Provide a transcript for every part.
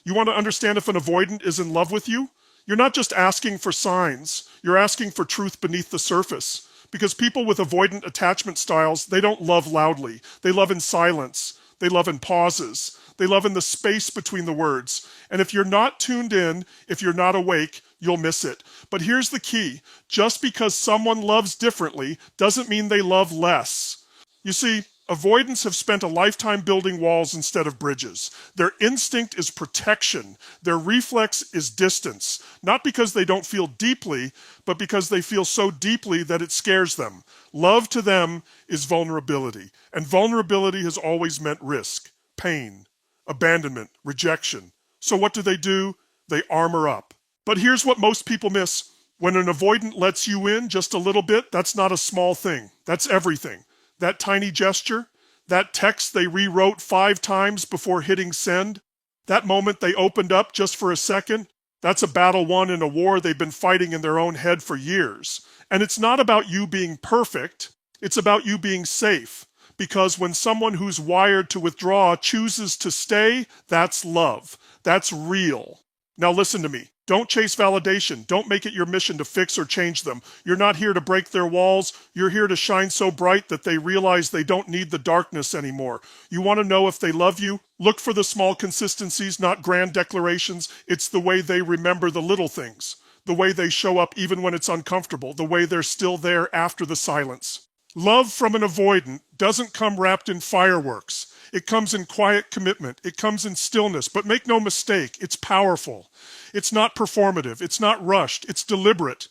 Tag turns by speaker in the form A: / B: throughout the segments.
A: You want to understand if an avoidant is in love with you? You're not just asking for signs, you're asking for truth beneath the surface. Because people with avoidant attachment styles, they don't love loudly. They love in silence. They love in pauses. They love in the space between the words. And if you're not tuned in, if you're not awake, you'll miss it. But here's the key. Just because someone loves differently doesn't mean they love less. You see, avoidants have spent a lifetime building walls instead of bridges. Their instinct is protection. Their reflex is distance. Not because they don't feel deeply, but because they feel so deeply that it scares them. Love to them is vulnerability. And vulnerability has always meant risk, pain, abandonment, rejection. So what do? They armor up. But here's what most people miss. When an avoidant lets you in just a little bit, that's not a small thing. That's everything. That tiny gesture, that text they rewrote 5 times before hitting send, that moment they opened up just for a second, that's a battle won in a war they've been fighting in their own head for years. And it's not about you being perfect, it's about you being safe. Because when someone who's wired to withdraw chooses to stay, that's love. That's real. Now listen to me. Don't chase validation. Don't make it your mission to fix or change them. You're not here to break their walls. You're here to shine so bright that they realize they don't need the darkness anymore. You want to know if they love you? Look for the small consistencies, not grand declarations. It's the way they remember the little things. The way they show up even when it's uncomfortable. The way they're still there after the silence. Love from an avoidant doesn't come wrapped in fireworks. It comes in quiet commitment. It comes in stillness. But make no mistake, it's powerful. It's not performative. It's not rushed. It's deliberate.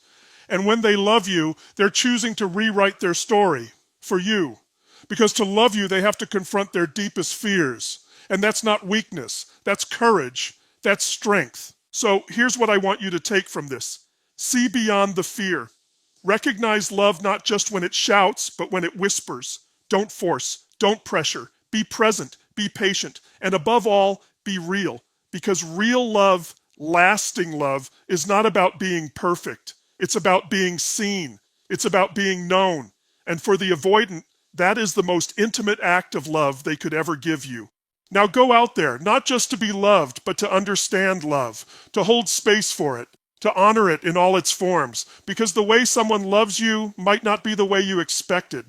A: And when they love you, they're choosing to rewrite their story for you. Because to love you, they have to confront their deepest fears. And that's not weakness. That's courage. That's strength. So here's what I want you to take from this. See beyond the fear. Recognize love not just when it shouts, but when it whispers. Don't force. Don't pressure. Be present. Be patient. And above all, be real. Because real love, lasting love, is not about being perfect. It's about being seen. It's about being known. And for the avoidant, that is the most intimate act of love they could ever give you. Now go out there, not just to be loved, but to understand love, to hold space for it, to honor it in all its forms, because the way someone loves you might not be the way you expected,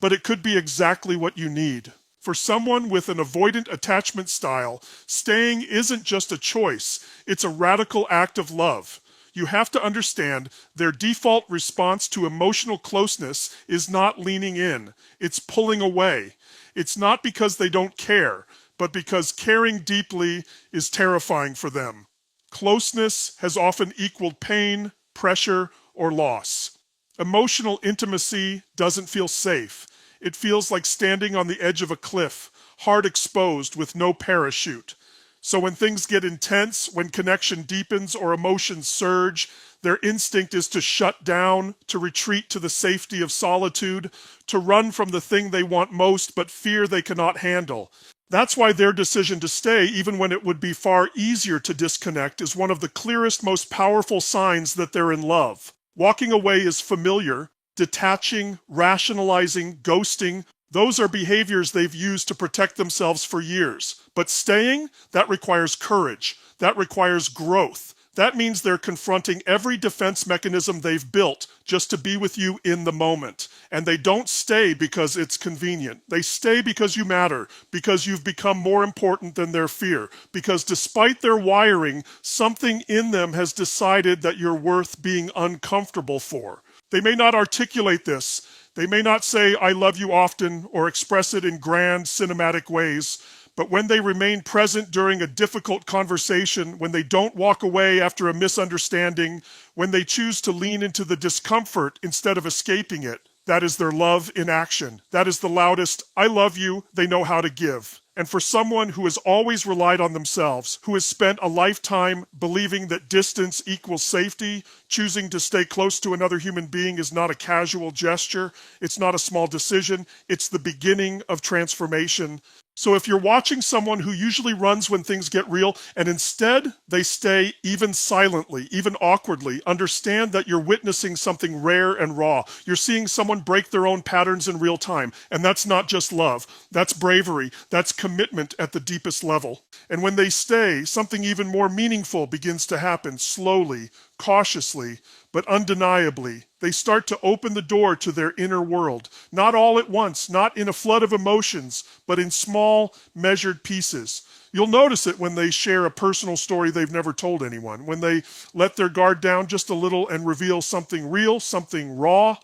A: but it could be exactly what you need. For someone with an avoidant attachment style, staying isn't just a choice, it's a radical act of love. You have to understand their default response to emotional closeness is not leaning in, it's pulling away. It's not because they don't care, but because caring deeply is terrifying for them. Closeness has often equaled pain, pressure, or loss. Emotional intimacy doesn't feel safe. It feels like standing on the edge of a cliff, heart exposed with no parachute. So when things get intense, when connection deepens or emotions surge, their instinct is to shut down, to retreat to the safety of solitude, to run from the thing they want most but fear they cannot handle. That's why their decision to stay, even when it would be far easier to disconnect, is one of the clearest, most powerful signs that they're in love. Walking away is familiar. Detaching, rationalizing, ghosting, those are behaviors they've used to protect themselves for years. But staying, that requires courage. That requires growth. That means they're confronting every defense mechanism they've built just to be with you in the moment. And they don't stay because it's convenient. They stay because you matter, because you've become more important than their fear, because despite their wiring, something in them has decided that you're worth being uncomfortable for. They may not articulate this. They may not say, "I love you" often or express it in grand cinematic ways. But when they remain present during a difficult conversation, when they don't walk away after a misunderstanding, when they choose to lean into the discomfort instead of escaping it, that is their love in action. That is the loudest "I love you" they know how to give. And for someone who has always relied on themselves, who has spent a lifetime believing that distance equals safety, choosing to stay close to another human being is not a casual gesture, it's not a small decision, it's the beginning of transformation. So if you're watching someone who usually runs when things get real and instead they stay even silently, even awkwardly, understand that you're witnessing something rare and raw. You're seeing someone break their own patterns in real time. And that's not just love. That's bravery. That's commitment at the deepest level. And when they stay, something even more meaningful begins to happen slowly, cautiously, but undeniably. They start to open the door to their inner world, not all at once, not in a flood of emotions, but in small, measured pieces. You'll notice it when they share a personal story they've never told anyone, when they let their guard down just a little and reveal something real, something raw.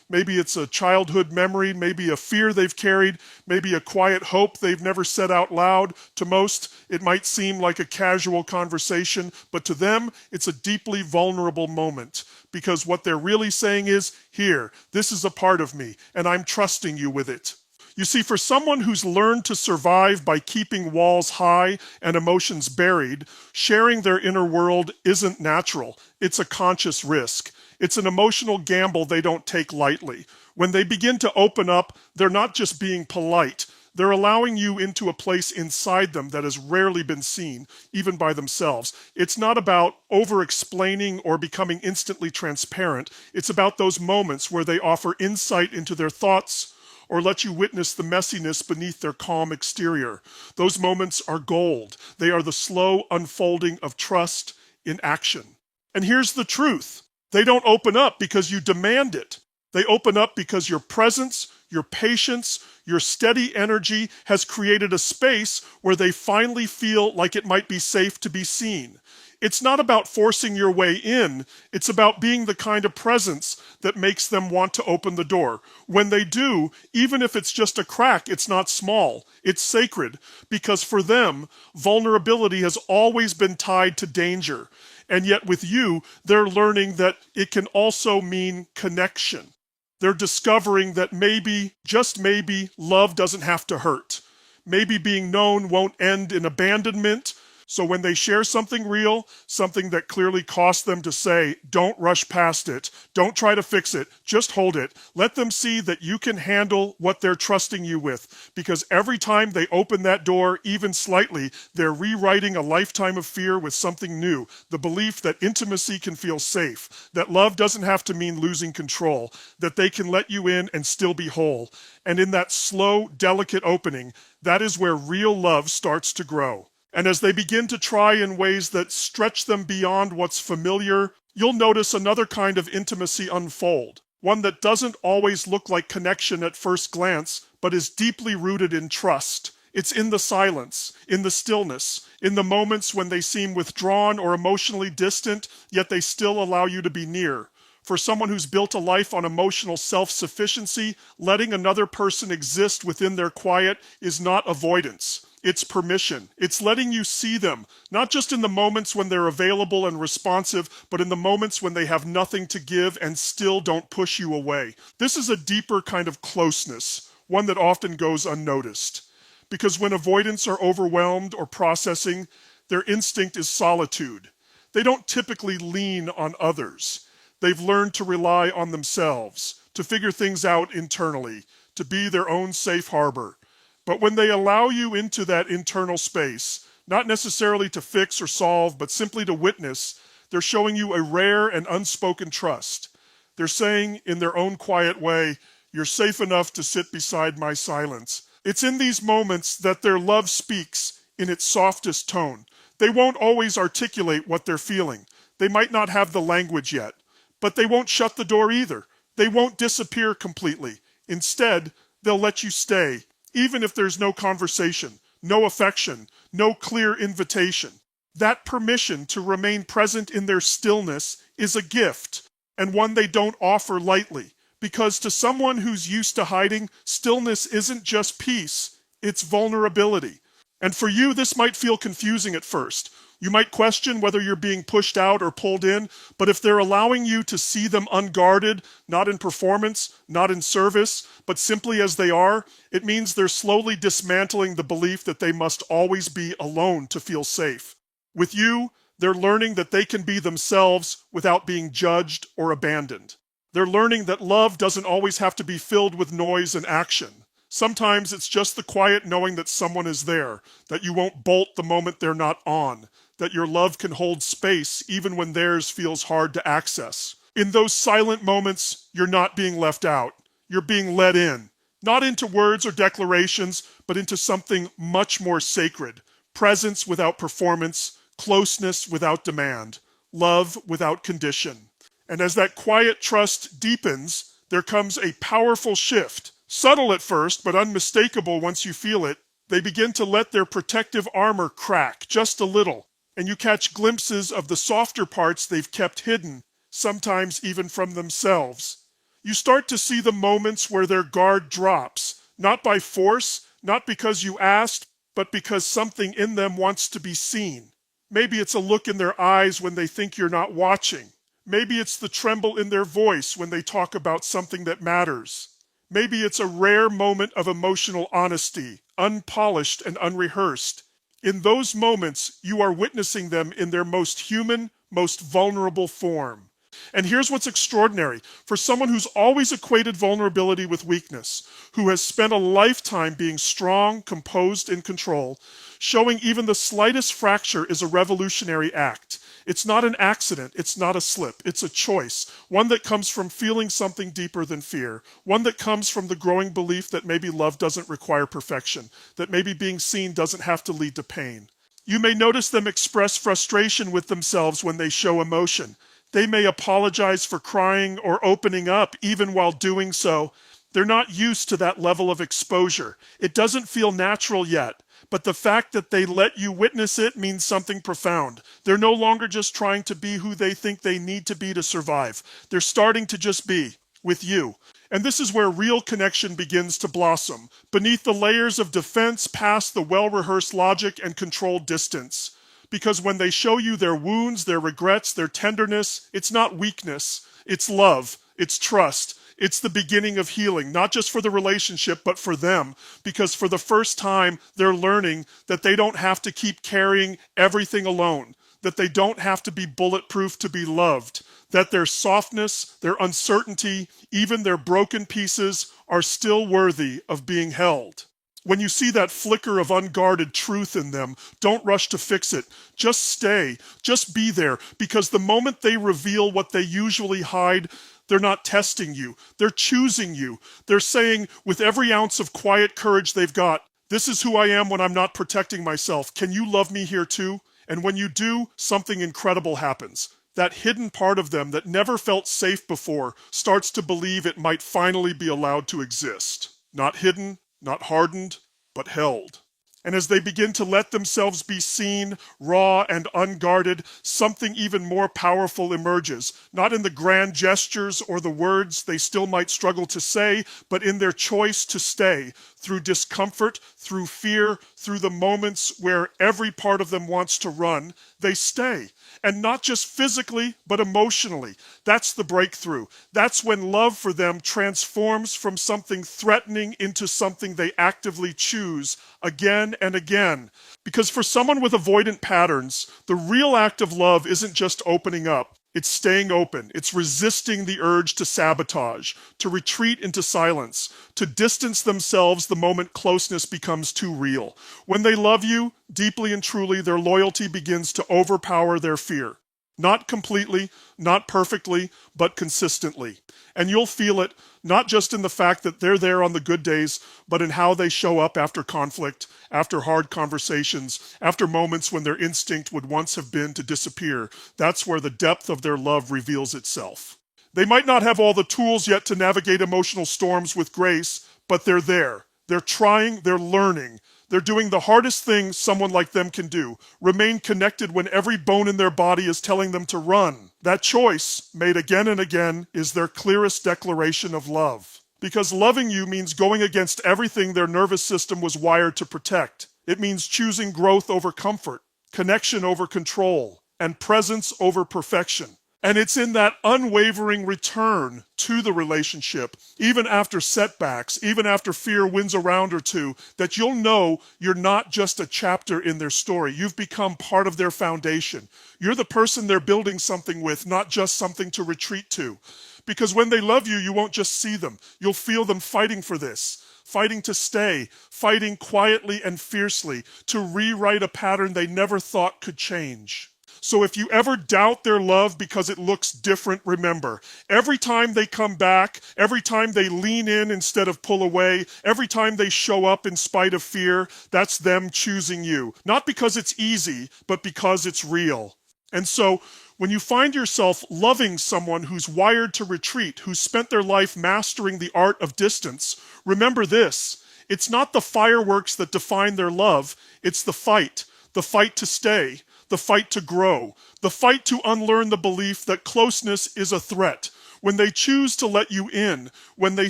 A: Maybe it's a childhood memory, maybe a fear they've carried, maybe a quiet hope they've never said out loud. To most, it might seem like a casual conversation, but to them, it's a deeply vulnerable moment because what they're really saying is, here, this is a part of me, and I'm trusting you with it. You see, for someone who's learned to survive by keeping walls high and emotions buried, sharing their inner world isn't natural. It's a conscious risk. It's an emotional gamble they don't take lightly. When they begin to open up, they're not just being polite. They're allowing you into a place inside them that has rarely been seen, even by themselves. It's not about over-explaining or becoming instantly transparent. It's about those moments where they offer insight into their thoughts or let you witness the messiness beneath their calm exterior. Those moments are gold. They are the slow unfolding of trust in action. And here's the truth. They don't open up because you demand it. They open up because your presence, your patience, your steady energy has created a space where they finally feel like it might be safe to be seen. It's not about forcing your way in. It's about being the kind of presence that makes them want to open the door. When they do, even if it's just a crack, it's not small. It's sacred because for them, vulnerability has always been tied to danger. And yet with you, they're learning that it can also mean connection. They're discovering that maybe, just maybe, love doesn't have to hurt. Maybe being known won't end in abandonment. So when they share something real, something that clearly cost them to say, don't rush past it. Don't try to fix it. Just hold it. Let them see that you can handle what they're trusting you with. Because every time they open that door, even slightly, they're rewriting a lifetime of fear with something new. The belief that intimacy can feel safe. That love doesn't have to mean losing control. That they can let you in and still be whole. And in that slow, delicate opening, that is where real love starts to grow. And as they begin to try in ways that stretch them beyond what's familiar, you'll notice another kind of intimacy unfold. One that doesn't always look like connection at first glance, but is deeply rooted in trust. It's in the silence, in the stillness, in the moments when they seem withdrawn or emotionally distant, yet they still allow you to be near. For someone who's built a life on emotional self-sufficiency, letting another person exist within their quiet is not avoidance. It's permission. It's letting you see them, not just in the moments when they're available and responsive, but in the moments when they have nothing to give and still don't push you away. This is a deeper kind of closeness, one that often goes unnoticed. Because when avoidants are overwhelmed or processing, their instinct is solitude. They don't typically lean on others. They've learned to rely on themselves, to figure things out internally, to be their own safe harbor. But when they allow you into that internal space, not necessarily to fix or solve, but simply to witness, they're showing you a rare and unspoken trust. They're saying in their own quiet way, you're safe enough to sit beside my silence. It's in these moments that their love speaks in its softest tone. They won't always articulate what they're feeling. They might not have the language yet, but they won't shut the door either. They won't disappear completely. Instead, they'll let you stay. Even if there's no conversation, no affection, no clear invitation. That permission to remain present in their stillness is a gift, and one they don't offer lightly. Because to someone who's used to hiding, stillness isn't just peace, it's vulnerability. And for you, this might feel confusing at first. You might question whether you're being pushed out or pulled in, but if they're allowing you to see them unguarded, not in performance, not in service, but simply as they are, it means they're slowly dismantling the belief that they must always be alone to feel safe. With you, they're learning that they can be themselves without being judged or abandoned. They're learning that love doesn't always have to be filled with noise and action. Sometimes it's just the quiet knowing that someone is there, that you won't bolt the moment they're not on, that your love can hold space even when theirs feels hard to access. In those silent moments, you're not being left out. You're being let in, not into words or declarations, but into something much more sacred. Presence without performance, closeness without demand, love without condition. And as that quiet trust deepens, there comes a powerful shift. Subtle at first, but unmistakable once you feel it. They begin to let their protective armor crack just a little, and you catch glimpses of the softer parts they've kept hidden, sometimes even from themselves. You start to see the moments where their guard drops, not by force, not because you asked, but because something in them wants to be seen. Maybe it's a look in their eyes when they think you're not watching. Maybe it's the tremble in their voice when they talk about something that matters. Maybe it's a rare moment of emotional honesty, unpolished and unrehearsed. In those moments, you are witnessing them in their most human, most vulnerable form. And here's what's extraordinary. For someone who's always equated vulnerability with weakness, who has spent a lifetime being strong, composed, in control, showing even the slightest fracture is a revolutionary act. It's not an accident, it's not a slip, it's a choice, one that comes from feeling something deeper than fear, one that comes from the growing belief that maybe love doesn't require perfection, that maybe being seen doesn't have to lead to pain. You may notice them express frustration with themselves when they show emotion. They may apologize for crying or opening up, even while doing so. They're not used to that level of exposure. It doesn't feel natural yet. But the fact that they let you witness it means something profound. They're no longer just trying to be who they think they need to be to survive. They're starting to just be, with you. And this is where real connection begins to blossom, beneath the layers of defense, past the well-rehearsed logic and controlled distance. Because when they show you their wounds, their regrets, their tenderness, it's not weakness, it's love, it's trust. It's the beginning of healing, not just for the relationship, but for them. Because for the first time, they're learning that they don't have to keep carrying everything alone, that they don't have to be bulletproof to be loved, that their softness, their uncertainty, even their broken pieces are still worthy of being held. When you see that flicker of unguarded truth in them, don't rush to fix it. Just stay. Just be there. Because the moment they reveal what they usually hide, they're not testing you. They're choosing you. They're saying, with every ounce of quiet courage they've got, this is who I am when I'm not protecting myself. Can you love me here too? And when you do, something incredible happens. That hidden part of them that never felt safe before starts to believe it might finally be allowed to exist. Not hidden, not hardened, but held. And as they begin to let themselves be seen, raw and unguarded, something even more powerful emerges, not in the grand gestures or the words they still might struggle to say, but in their choice to stay, through discomfort, through fear, through the moments where every part of them wants to run, they stay. And not just physically, but emotionally. That's the breakthrough. That's when love for them transforms from something threatening into something they actively choose again and again. Because for someone with avoidant patterns, the real act of love isn't just opening up. It's staying open. It's resisting the urge to sabotage, to retreat into silence, to distance themselves the moment closeness becomes too real. When they love you, deeply and truly, their loyalty begins to overpower their fear. Not completely, not perfectly, but consistently. And you'll feel it, not just in the fact that they're there on the good days, but in how they show up after conflict, after hard conversations, after moments when their instinct would once have been to disappear. That's where the depth of their love reveals itself. They might not have all the tools yet to navigate emotional storms with grace, but they're there. They're trying, they're learning. They're doing the hardest thing someone like them can do. Remain connected when every bone in their body is telling them to run. That choice, made again and again, is their clearest declaration of love. Because loving you means going against everything their nervous system was wired to protect. It means choosing growth over comfort, connection over control, and presence over perfection. And it's in that unwavering return to the relationship, even after setbacks, even after fear wins a round or two, that you'll know you're not just a chapter in their story. You've become part of their foundation. You're the person they're building something with, not just something to retreat to. Because when they love you, you won't just see them. You'll feel them fighting for this. fighting to stay, fighting quietly and fiercely to rewrite a pattern they never thought could change. So if you ever doubt their love because it looks different, remember, every time they come back, every time they lean in instead of pull away, every time they show up in spite of fear, that's them choosing you. Not because it's easy, but because it's real. And so when you find yourself loving someone who's wired to retreat, who's spent their life mastering the art of distance, remember this: it's not the fireworks that define their love, it's the fight to stay, the fight to grow, the fight to unlearn the belief that closeness is a threat. When they choose to let you in, when they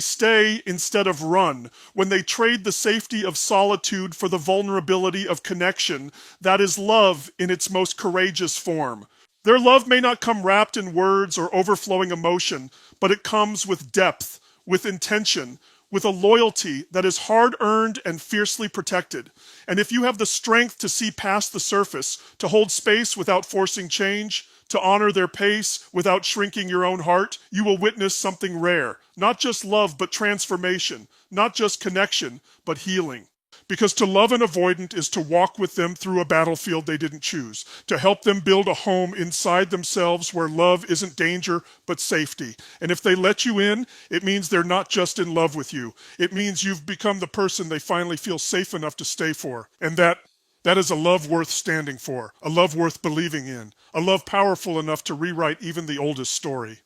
A: stay instead of run, when they trade the safety of solitude for the vulnerability of connection, that is love in its most courageous form. Their love may not come wrapped in words or overflowing emotion, but it comes with depth, with intention, with a loyalty that is hard-earned and fiercely protected. And if you have the strength to see past the surface, to hold space without forcing change, to honor their pace without shrinking your own heart, you will witness something rare. Not just love, but transformation. Not just connection, but healing. Because to love an avoidant is to walk with them through a battlefield they didn't choose, to help them build a home inside themselves where love isn't danger, but safety. And if they let you in, it means they're not just in love with you. It means you've become the person they finally feel safe enough to stay for. And that is a love worth standing for, a love worth believing in, a love powerful enough to rewrite even the oldest story.